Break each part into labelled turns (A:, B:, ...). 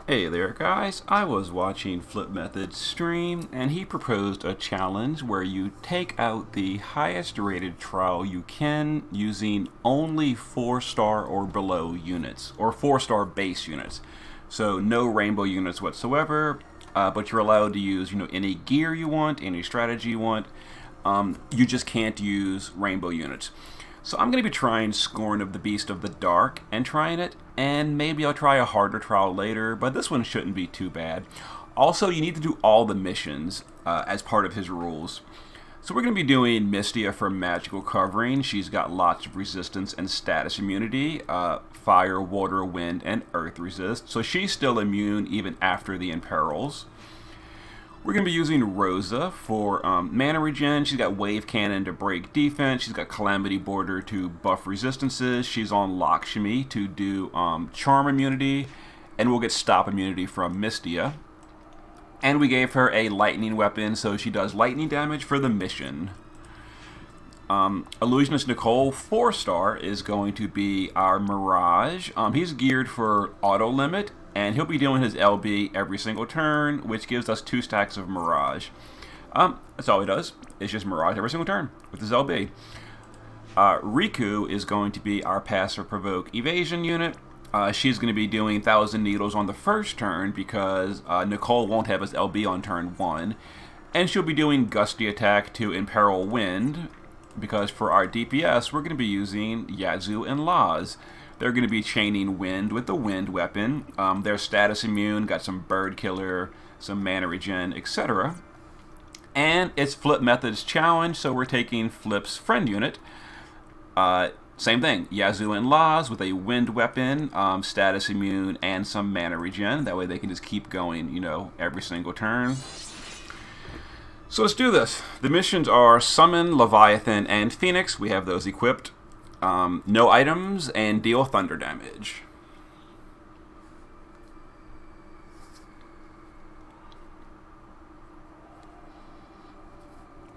A: Hey there guys, I was watching Flipmethod's stream and he proposed a challenge where you take out the highest rated trial you can using only 4-star or below units, or 4-star base units. So no rainbow units whatsoever, but you're allowed to use any gear you want, any strategy you want. You just can't use rainbow units. So I'm going to be trying Scorn of the Beast of the Dark and trying it, and maybe I'll try a harder trial later, but this one shouldn't be too bad. Also, you need to do all the missions as part of his rules. So we're going to be doing Mystia for magical covering. She's got lots of resistance and status immunity, fire, water, wind, and earth resist. So she's still immune even after the imperils. We're going to be using Rosa for mana regen. She's got Wave Cannon to break defense. She's got Calamity Border to buff resistances. She's on Lakshmi to do charm immunity. And we'll get stop immunity from Mystia. And we gave her a lightning weapon, so she does lightning damage for the mission. Illusionist Nicole, 4-star, is going to be our Mirage. He's geared for auto limit, and he'll be doing his LB every single turn, which gives us 2 stacks of Mirage. That's all he does. It's just Mirage every single turn with his LB. Riku is going to be our Pass or Provoke Evasion unit. She's going to be doing 1,000 Needles on the first turn because Nicole won't have his LB on turn 1. And she'll be doing Gusty Attack to Imperil Wind, because for our DPS, we're going to be using Yazoo and Laz. They're going to be chaining Wind with the Wind weapon. They're status immune, got some Bird Killer, some mana regen, etc. And it's Flipmethod's challenge, so we're taking Flip's friend unit. Same thing, Yazoo and Laz with a Wind weapon, status immune, and some mana regen. That way they can just keep going, every single turn. So let's do this. The missions are Summon, Leviathan, and Phoenix. We have those equipped. No items, and deal thunder damage.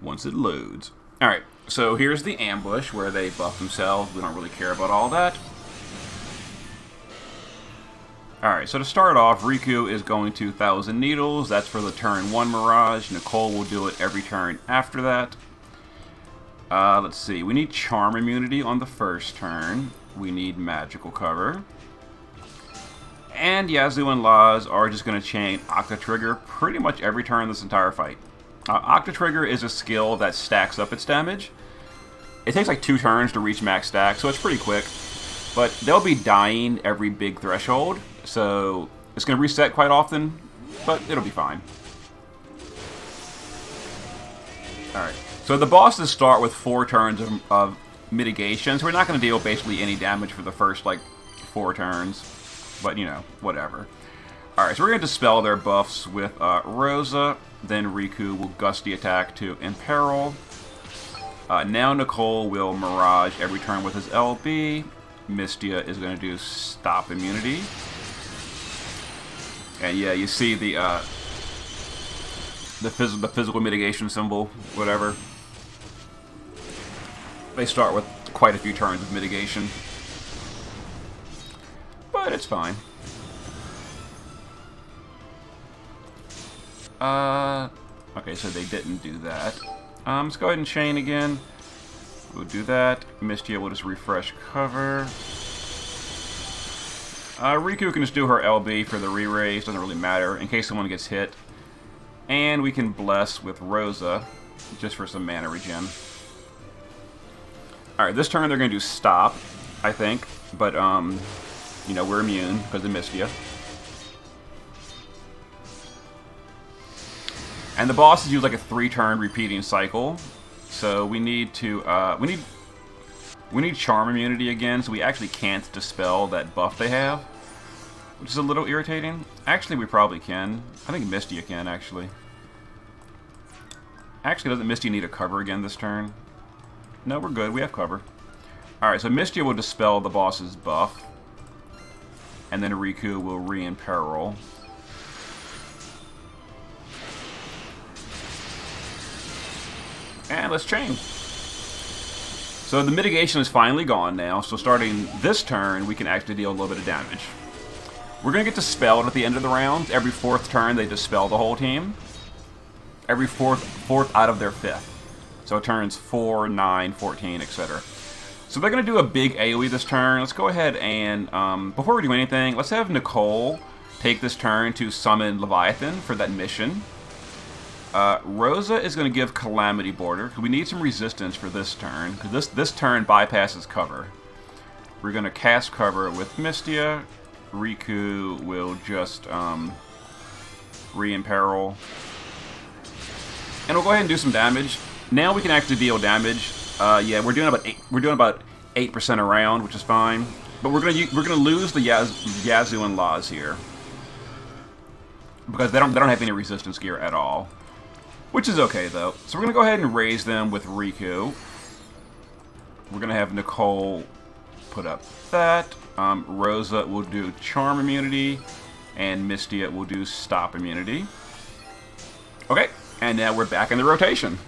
A: Once it loads. Alright, so here's the ambush where they buff themselves. We don't really care about all that. Alright, so to start off, Riku is going to 1,000 Needles. That's for the turn 1 Mirage. Nicole will do it every turn after that. Let's see. We need Charm Immunity on the first turn. We need Magical Cover. And Yazoo and Laz are just going to chain Octa Trigger pretty much every turn this entire fight. Octa Trigger is a skill that stacks up its damage. It takes like 2 turns to reach max stack, so it's pretty quick. But they'll be dying every big threshold, so it's going to reset quite often, but it'll be fine. Alright, so the bosses start with 4 turns of mitigation, so we're not going to deal basically any damage for the first, 4 turns. But, whatever. Alright, so we're going to dispel their buffs with Rosa, then Riku will Gusty Attack to Imperil. Now Nicole will Mirage every turn with his LB. Mystia is going to do Stop Immunity. And yeah, you see the physical mitigation symbol, whatever. They start with quite a few turns of mitigation. But it's fine. Okay, so they didn't do that. Let's go ahead and chain again. We'll do that. Mystia will just refresh cover. Riku can just do her LB for the re-raise, doesn't really matter, in case someone gets hit. And we can bless with Rosa, just for some mana regen. Alright, this turn they're going to do Stop, I think. But, we're immune because of Mystia. And the bosses use like a 3-turn repeating cycle. So we need to, we need Charm Immunity again, so we actually can't dispel that buff they have. Which is a little irritating. Actually, we probably can. I think Mystia can, actually. Actually, doesn't Mystia need a cover again this turn? No, we're good. We have cover. Alright, so Mystia will dispel the boss's buff. And then Riku will re-imperil. And let's chain. So the mitigation is finally gone now, so starting this turn, we can actually deal a little bit of damage. We're going to get dispelled at the end of the round. Every 4th turn, they dispel the whole team. Every fourth out of their 5th. So turns 4, 9, 14, etc. So they're going to do a big AoE this turn. Let's go ahead and, before we do anything, let's have Nicole take this turn to summon Leviathan for that mission. Rosa is going to give Calamity Border, because we need some resistance for this turn, because this turn bypasses cover. We're going to cast cover with Mystia. Riku will just re-imperil. And we'll go ahead and do some damage. Now we can actually deal damage. Yeah, we're doing about 8% around, which is fine. But we're gonna lose the Yazoo and Laz here because they don't have any resistance gear at all, which is okay though. So we're gonna go ahead and raise them with Riku. We're gonna have Nicole put up that. Rosa will do Charm immunity, and Mystia will do Stop immunity. Okay, and now we're back in the rotation.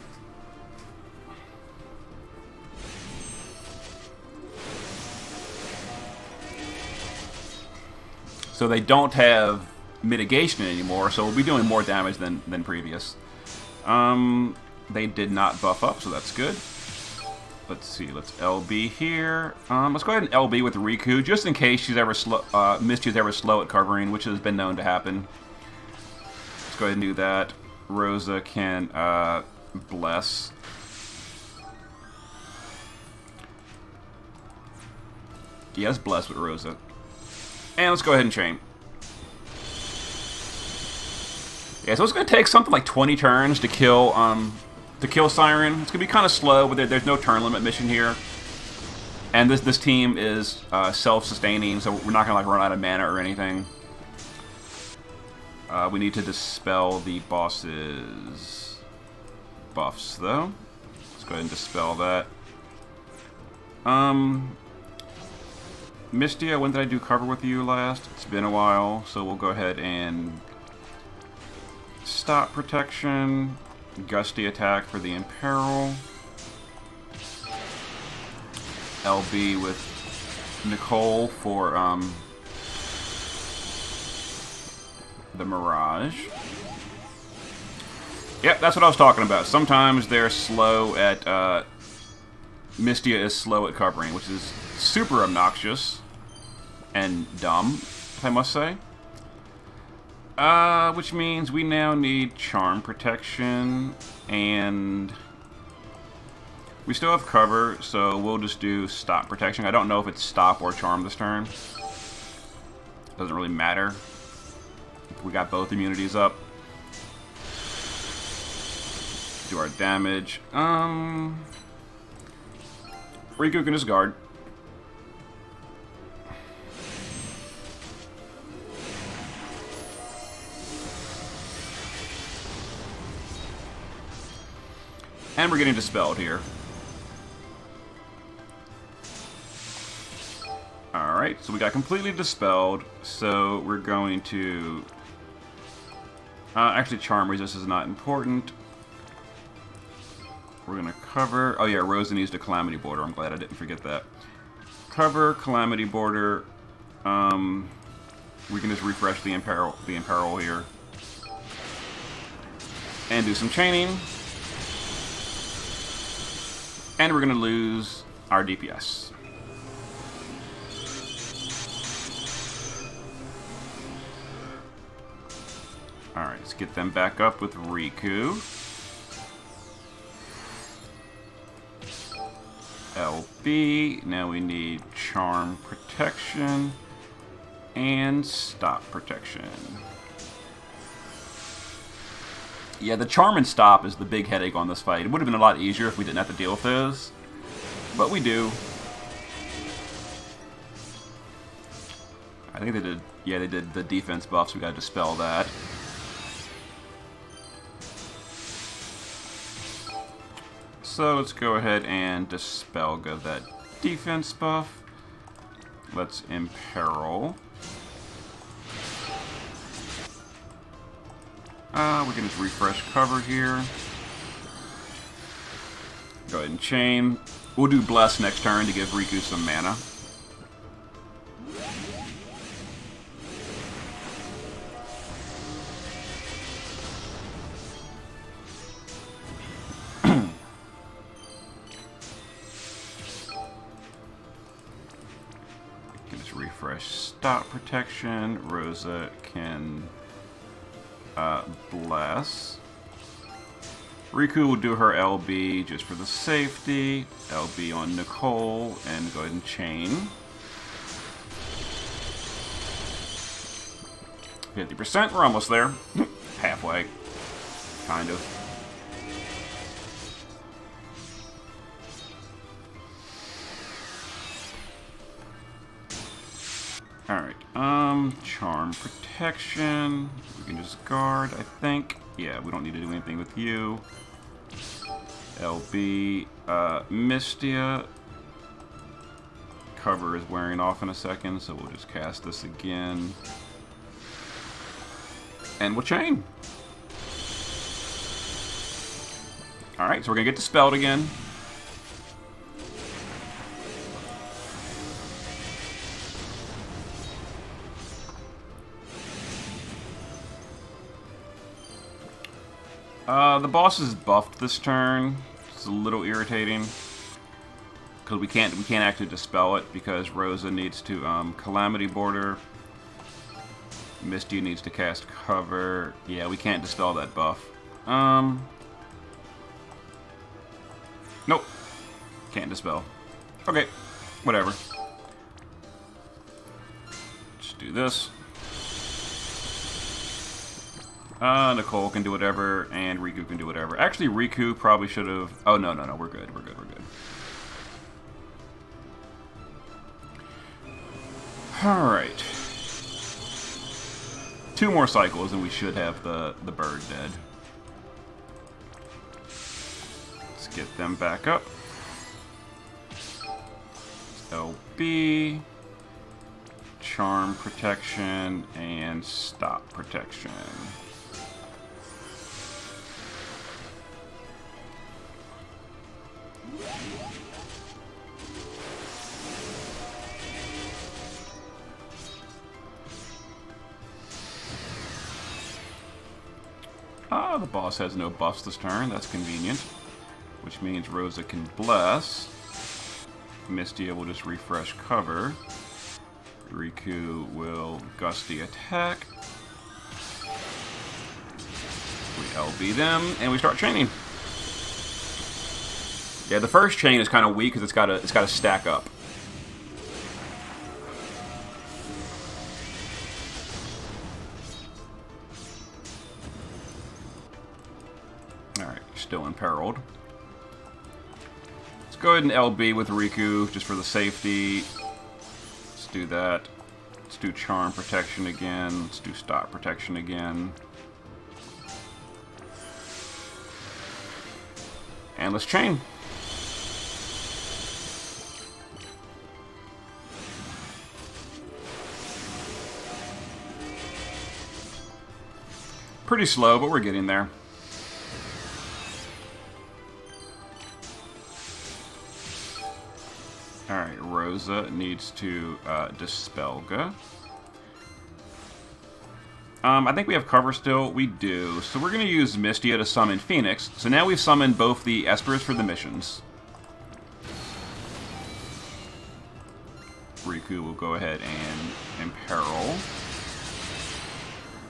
A: So they don't have mitigation anymore, so we'll be doing more damage than previous. They did not buff up, so that's good. Let's see, let's LB here. Let's go ahead and LB with Riku, just in case she's ever slow, Misty's ever slow at covering, which has been known to happen. Let's go ahead and do that. Rosa can bless. Yes, bless with Rosa. And let's go ahead and chain. Yeah, so it's going to take something like 20 turns to kill Siren. It's going to be kind of slow, but there's no turn limit mission here. And this team is self-sustaining, so we're not going to like run out of mana or anything. We need to dispel the boss's buffs, though. Let's go ahead and dispel that. Mystia, when did I do cover with you last? It's been a while, so we'll go ahead and stop protection, gusty attack for the Imperil, LB with Nicole for the Mirage. Yep, that's what I was talking about. Sometimes they're slow at, Mystia is slow at covering, which is super obnoxious and dumb, if I must say. Which means we now need Charm Protection, and we still have cover, so we'll just do Stop Protection. I don't know if it's Stop or Charm this turn. Doesn't really matter. We got both immunities up. Do our damage. Riku can just guard. And we're getting dispelled here. Alright, so we got completely dispelled, so we're going to... actually, Charm Resist is not important. We're going to cover... Oh yeah, Rosa needs the Calamity Border. I'm glad I didn't forget that. Cover, Calamity Border. We can just refresh the Imperil here. And do some chaining. And we're going to lose our DPS. Alright, let's get them back up with Riku. LB. Now we need Charm Protection and Stop Protection. Yeah, the Charm and Stop is the big headache on this fight. It would have been a lot easier if we didn't have to deal with those, but we do. I think they did, yeah, they did the defense buffs. We gotta dispel that. So let's go ahead and dispel that defense buff. Let's Imperil. We can just refresh cover here. Go ahead and chain. We'll do Bless next turn to give Riku some mana. stop protection. Rosa can bless. Riku will do her LB just for the safety. LB on Nicole and go ahead and chain. 50%, we're almost there. Halfway. Kind of. Alright, charm protection. We can just guard, I think. Yeah, we don't need to do anything with you. LB, Mystia. Cover is wearing off in a second, so we'll just cast this again. And we'll chain. Alright, so we're gonna get dispelled again. The boss is buffed this turn. It's a little irritating because we can't actually dispel it because Rosa needs to Calamity Border. Misty needs to cast cover. Yeah, we can't dispel that buff. Nope, can't dispel. Okay, whatever. Just do this. Nicole can do whatever, and Riku can do whatever. Actually, Riku probably should have... Oh, no, we're good, we're good. Alright. 2 more cycles, and we should have the bird dead. Let's get them back up. LB... Charm protection, and stop protection. Ah, the boss has no buffs this turn. That's convenient. Which means Rosa can bless. Mystia will just refresh cover. Riku will gusty attack. We LB them, and we start chaining. Yeah, the first chain is kind of weak because it's got to stack up. All right, still imperiled. Let's go ahead and LB with Riku just for the safety. Let's do that. Let's do charm protection again. Let's do stop protection again. And let's chain. Pretty slow, but we're getting there. Alright, Rosa needs to Dispelga. I think we have cover still. We do. So we're going to use Mystia to summon Phoenix. So now we've summoned both the espers for the missions. Riku will go ahead and imperil.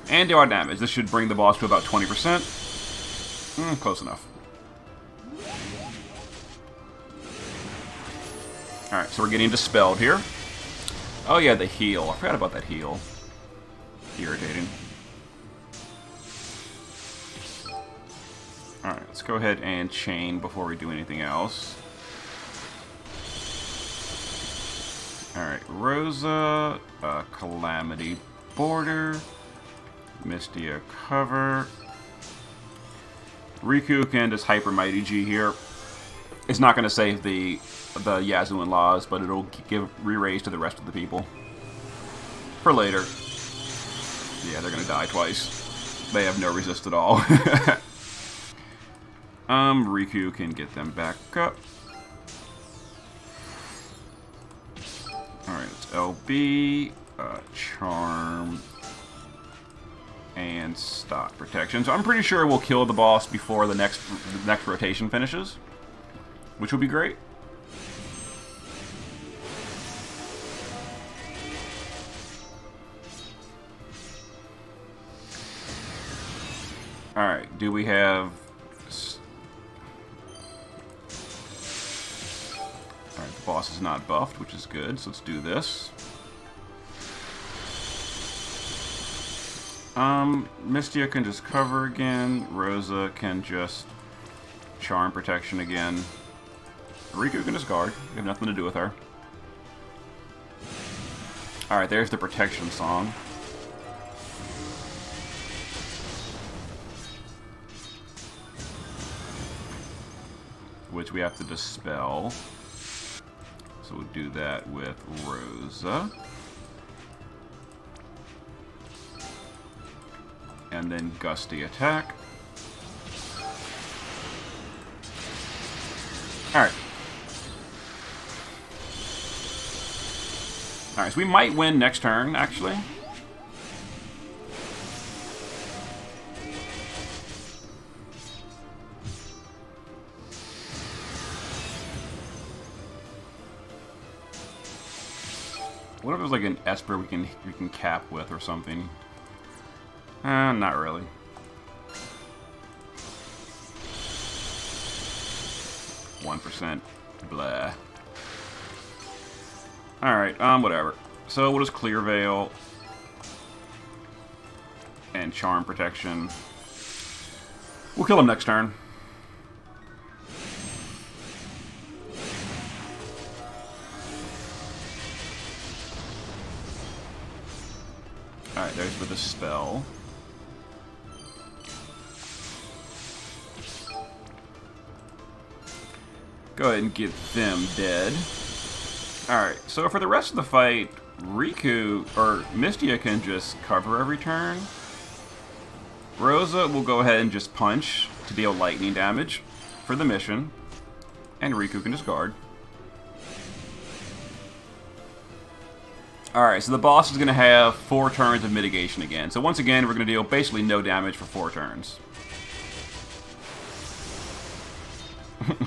A: And do our damage. This should bring the boss to about 20%. Close enough. Alright, so we're getting dispelled here. Oh yeah, the heal. I forgot about that heal. Irritating. Alright, let's go ahead and chain before we do anything else. Alright, Rosa, Calamity Border, Mystia cover. Riku can just Hyper Mighty G here. It's not going to save the Yasuo laws, but it'll give re-raise to the rest of the people. For later. Yeah, they're going to die twice. They have no resist at all. Riku can get them back up. Alright, it's LB, Charm, and Stop Protection. So I'm pretty sure we'll kill the boss before the next rotation finishes, which will be great. do we have... Alright, the boss is not buffed, which is good, so let's do this. Mystia can just cover again. Rosa can just charm protection again. Riku can just guard. We have nothing to do with her. Alright, there's the protection song. Which we have to dispel. So we'll do that with Rosa. And then Gusty attack. Alright. Alright, so we might win next turn, actually. What if it was like an esper we can cap with or something? Not really. %. Blah. Alright, whatever. So we'll just clear veil. And charm protection. We'll kill him next turn. Alright, there's the dispel. Go ahead and get them dead. Alright, so for the rest of the fight, Riku, or Mystia can just cover every turn. Rosa will go ahead and just punch to deal lightning damage for the mission. And Riku can just guard. Alright, so the boss is going to have 4 turns of mitigation again. So once again, we're going to deal basically no damage for 4 turns.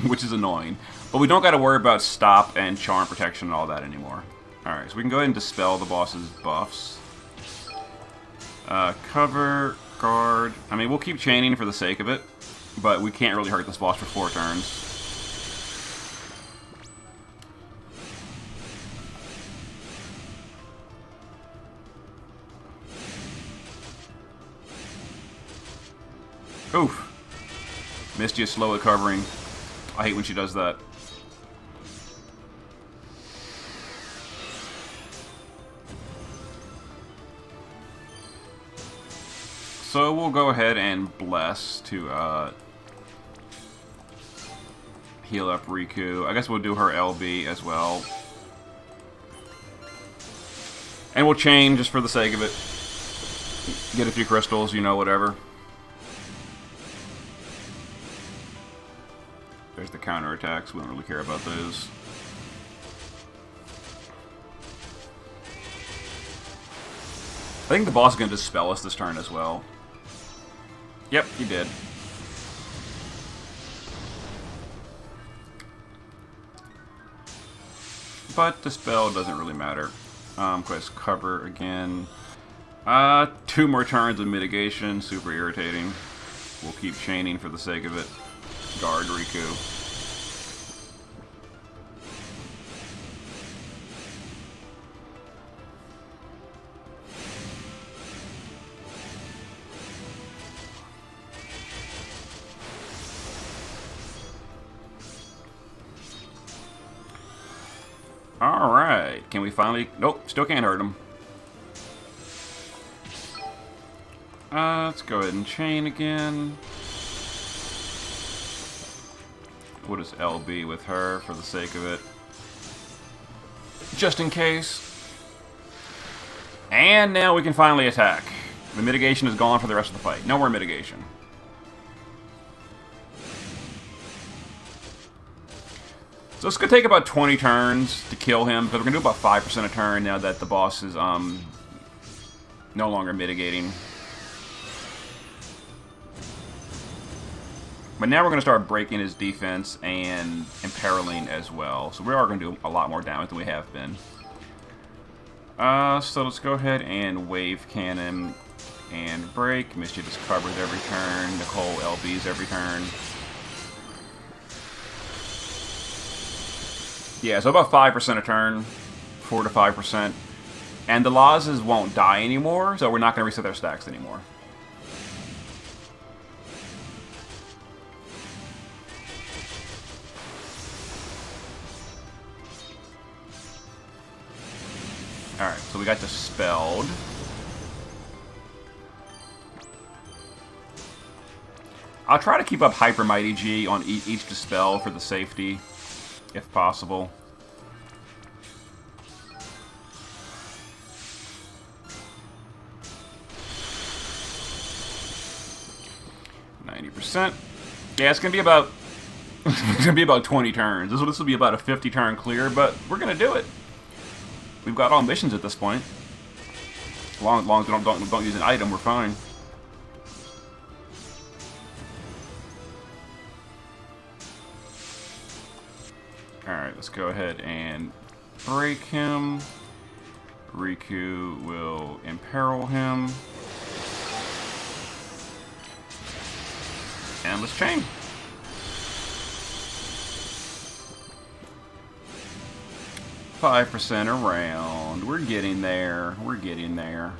A: Which is annoying. But we don't got to worry about stop and charm protection and all that anymore. Alright, so we can go ahead and dispel the boss's buffs. Cover, guard. I mean, we'll keep chaining for the sake of it. But we can't really hurt this boss for 4 turns. Oof. Mystia slow at covering. I hate when she does that. So we'll go ahead and bless to heal up Riku. I guess we'll do her LB as well. And we'll chain just for the sake of it. Get a few crystals, you know, whatever. There's the counterattacks. We don't really care about those. I think the boss is going to dispel us this turn as well. Yep, he did. But dispel doesn't really matter. Quest cover again. 2 more turns of mitigation. Super irritating. We'll keep chaining for the sake of it. Guard Riku. Alright, can we finally... Nope, still can't hurt him. Let's go ahead and chain again. We'll just LB with her for the sake of it. Just in case. And now we can finally attack. The mitigation is gone for the rest of the fight. No more mitigation. So it's going to take about 20 turns to kill him, because we're going to do about 5% a turn now that the boss is no longer mitigating. But now we're going to start breaking his defense and imperiling as well. So we are going to do a lot more damage than we have been. So let's go ahead and wave cannon and break. Mischievous covers every turn. Nicole LBs every turn. Yeah, so about 5% a turn. 4 to 5%. And the Lazes won't die anymore, so we're not going to reset their stacks anymore. Alright, so we got Dispelled. I'll try to keep up Hyper Mighty G on each Dispel for the safety, if possible. Yeah, it's gonna be about it's gonna be about 20 turns. This will be about a 50 turn clear, but we're gonna do it. We've got all missions at this point. As long as we don't use an item, we're fine. All right, let's go ahead and break him. Riku will imperil him. And let's chain. Five % around. We're getting there. We're getting there.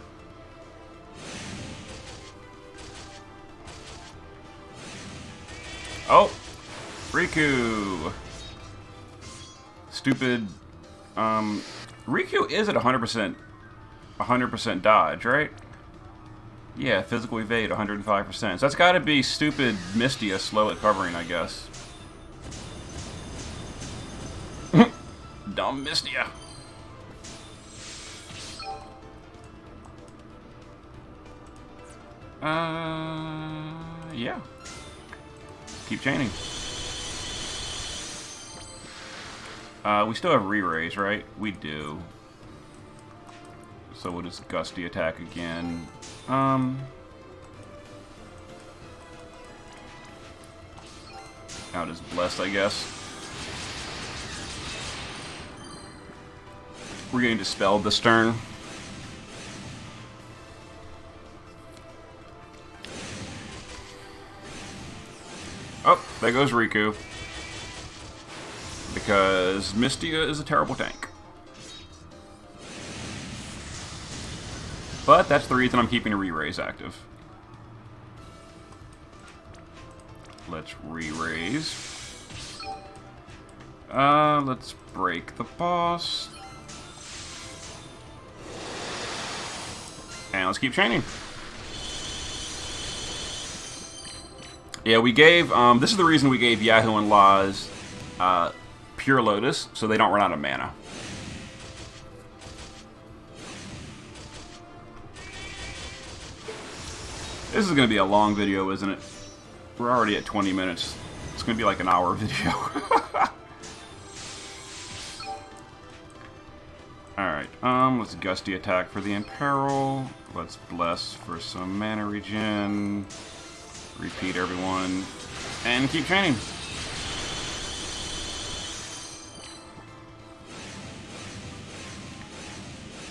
A: Oh, Riku. Stupid. Riku is at 100% dodge, right? Yeah, physical evade, 105%. So that's got to be stupid Mystia slow at covering, I guess. Dumb Mystia. Yeah. Keep chaining. We still have re-raise, right? We do. So we'll just Gusty attack again. Now just Bless, I guess. We're getting Dispelled this turn. Oh, there goes Riku. Because Mystia is a terrible tank. But that's the reason I'm keeping a re-raise active. Let's re-raise. Let's break the boss. And let's keep chaining. Yeah, we gave, this is the reason we gave Yahoo and Laz Pure Lotus, so they don't run out of mana. This is going to be a long video, isn't it? We're already at 20 minutes. It's going to be like an hour video. Alright, let's Gusty attack for the Imperil. Let's Bless for some mana regen. Repeat, everyone. And keep training.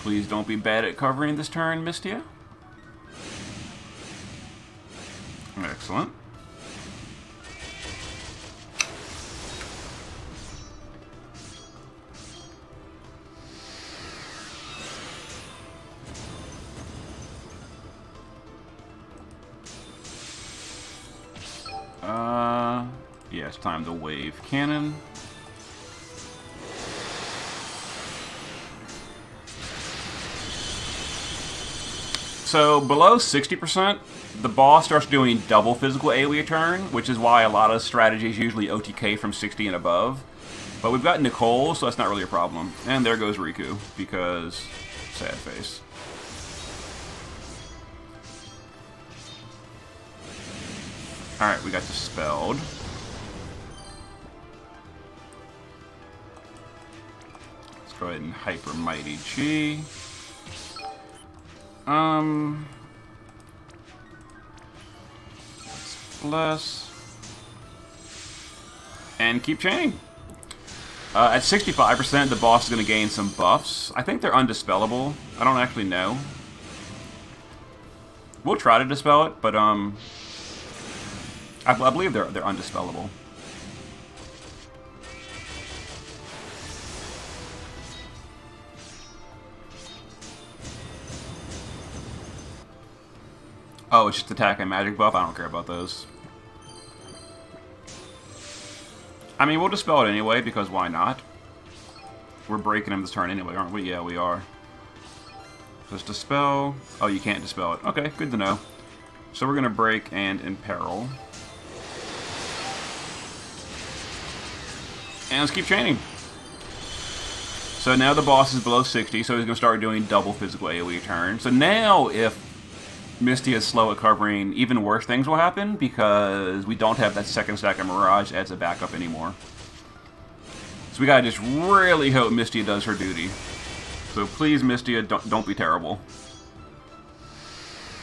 A: Please don't be bad at covering this turn, Mystia. Excellent. Yeah, it's time to wave cannon. So below 60%, the boss starts doing double physical AoE a turn, which is why a lot of strategies usually OTK from 60 and above. But we've got Nicole, so that's not really a problem. And there goes Riku, because sad face. Alright, we got Dispelled. Let's go ahead and Hyper Mighty G. Let's Bless. And keep chaining. At 65%, the boss is going to gain some buffs. I think they're undispellable. I don't actually know. We'll try to dispel it, but I believe they're undispellable. Oh, it's just attack and magic buff? I don't care about those. I mean, we'll dispel it anyway, because why not? We're breaking him this turn anyway, aren't we? Yeah, we are. Just dispel. Oh, you can't dispel it. Okay, good to know. So we're going to break and imperil. And let's keep chaining. So now the boss is below 60, so he's going to start doing double physical AoE turn. So now if Misty is slow at covering, even worse things will happen, because we don't have that second stack of Mirage as a backup anymore. So we gotta just really hope Mistia does her duty. So please, Mistia, don't be terrible.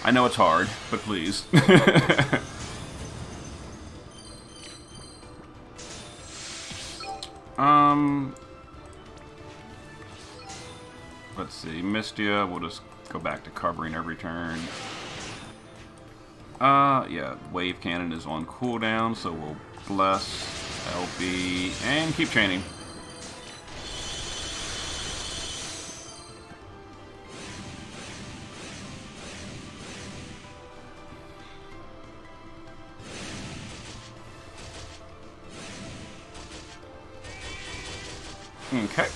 A: I know it's hard, but please. Let's see, Mistia, we'll just go back to covering every turn. Yeah, Wave Cannon is on cooldown, so we'll bless, LB, and keep chaining. Okay.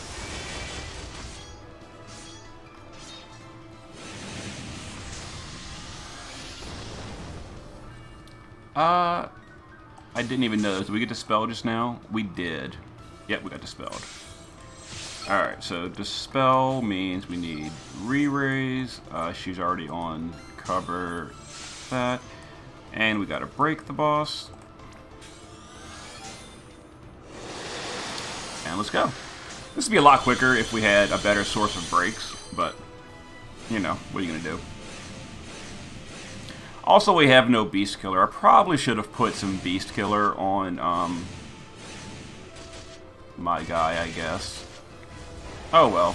A: I didn't even know. Did we get dispelled just now? We did. Yep, we got dispelled. Alright, so dispel means we need re-raise. She's already on cover that. And we gotta break the boss. And let's go. This would be a lot quicker if we had a better source of breaks, but, you know, what are you gonna do? Also, we have no Beast Killer. I probably should have put some Beast Killer on, my guy, I guess. Oh, well.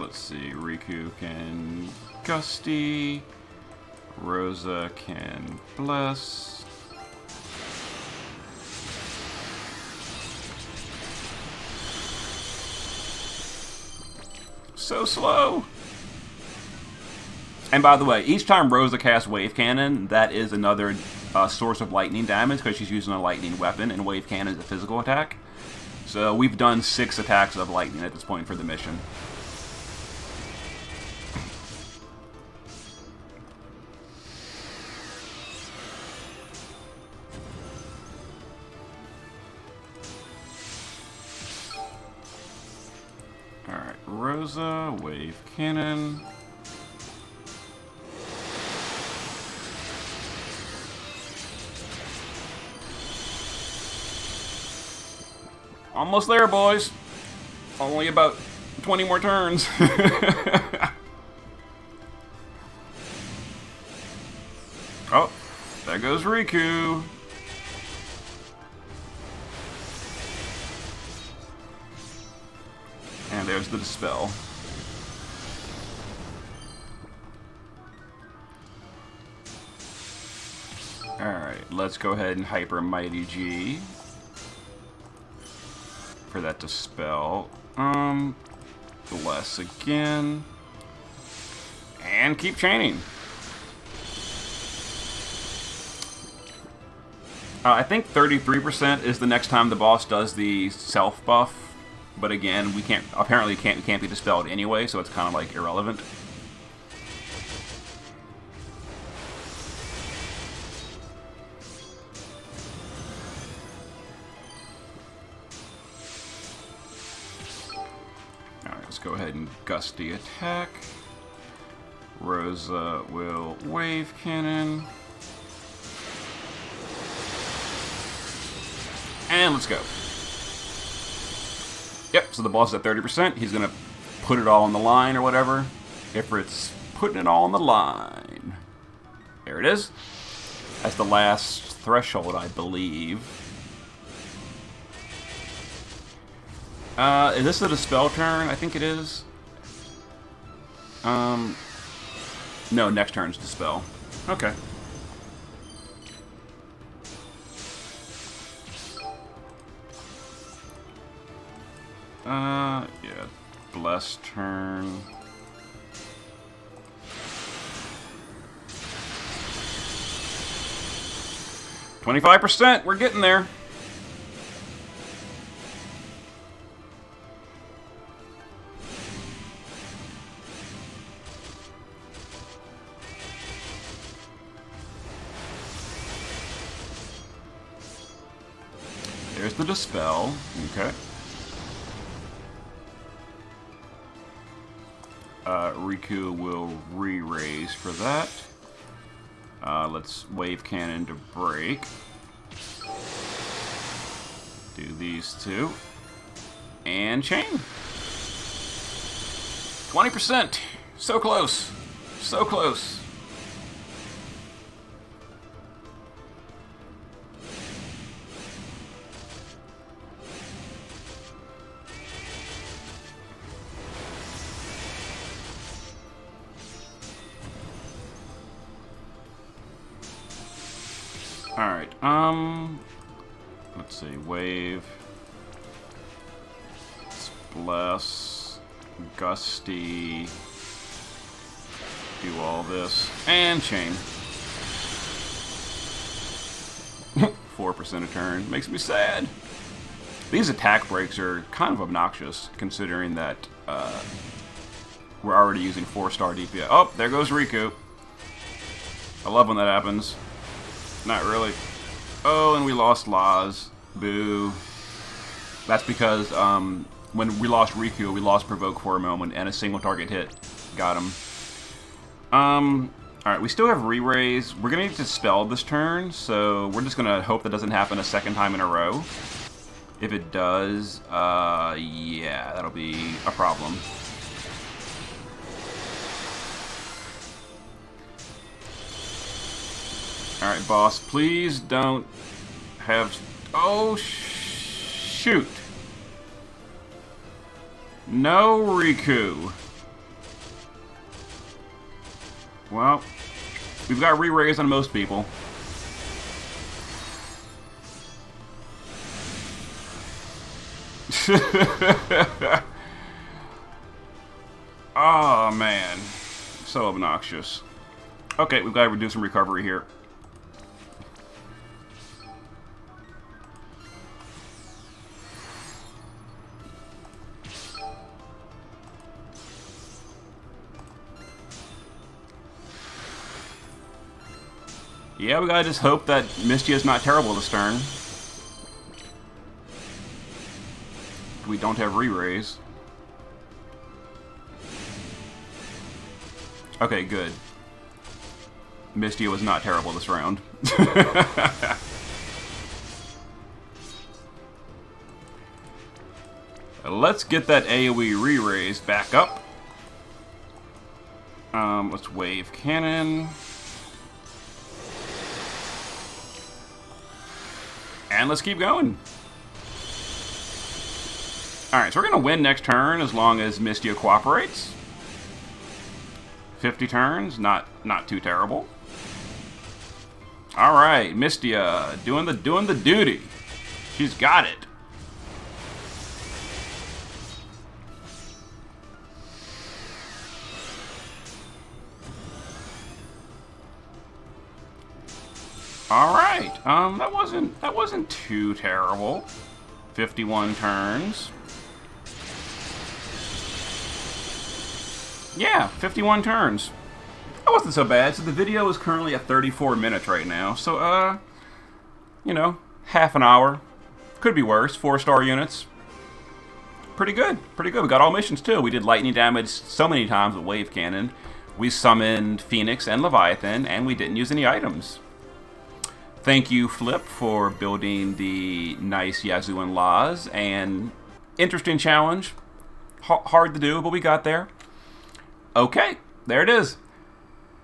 A: Let's see. Riku can Gusty. Rosa can Bless. So slow. And by the way, each time Rosa casts Wave Cannon, that is another source of lightning damage because she's using a lightning weapon, and Wave Cannon is a physical attack. So we've done 6 attacks of lightning at this point for the mission. Alright, Rosa, Wave Cannon. Almost there, boys. Only about 20 more turns. Oh, there goes Riku. And there's the dispel. Alright, let's go ahead and Hyper Mighty G for that dispel. Bless again. And keep chaining. I think 33% is the next time the boss does the self buff. But again, we can't, apparently can't be dispelled anyway, so it's kind of like irrelevant. Alright, let's go ahead and Gusty attack. Rosa will Wave Cannon. And let's go. Yep, so the boss is at 30%. He's going to put it all on the line or whatever. Ifrit's putting it all on the line. There it is. That's the last threshold, I believe. Is this a dispel turn? I think it is. No, next turn's dispel. Okay. Yeah, bless turn. %. We're getting there. There's the dispel. Okay. Riku will re-raise for that. Let's wave cannon to break. Do these two. And chain. 20%. So close. So close. Alright, let's see, wave, bless, gusty, do all this, and chain. 4% a turn, makes me sad. These attack breaks are kind of obnoxious, considering that we're already using 4-star DPS. Oh, there goes Riku. I love when that happens. Not really. Oh, and we lost Laz. Boo. That's because when we lost Riku, we lost Provoke for a moment, and a single target hit got him. Alright, we still have re-raise. We're going to need to dispel this turn, so we're just going to hope that doesn't happen a second time in a row. If it does, yeah, that'll be a problem. Alright, boss, please don't have... Oh, shoot. No Riku. Well, we've got re-raise on most people. Oh, man. So obnoxious. Okay, we've got to do some recovery here. Yeah, we gotta just hope that Misty is not terrible this turn. We don't have re-raise. Okay, good. Misty was not terrible this round. Let's get that AoE re-raise back up. Let's wave cannon. And let's keep going. Alright, so we're going to win next turn as long as Mystia cooperates. 50 turns, not too terrible. Alright, Mystia doing the duty. She's got it. Alright, that wasn't too terrible. 51 turns. Yeah, 51 turns. That wasn't so bad. So the video is currently at 34 minutes right now. So, you know, half an hour. Could be worse. 4-star units. Pretty good. Pretty good. We got all missions too. We did lightning damage so many times with wave cannon. We summoned Phoenix and Leviathan, and we didn't use any items. Thank you, Flip, for building the nice Yazoo and Laz, and interesting challenge. Hard to do, but we got there. Okay, there it is.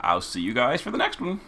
A: I'll see you guys for the next one.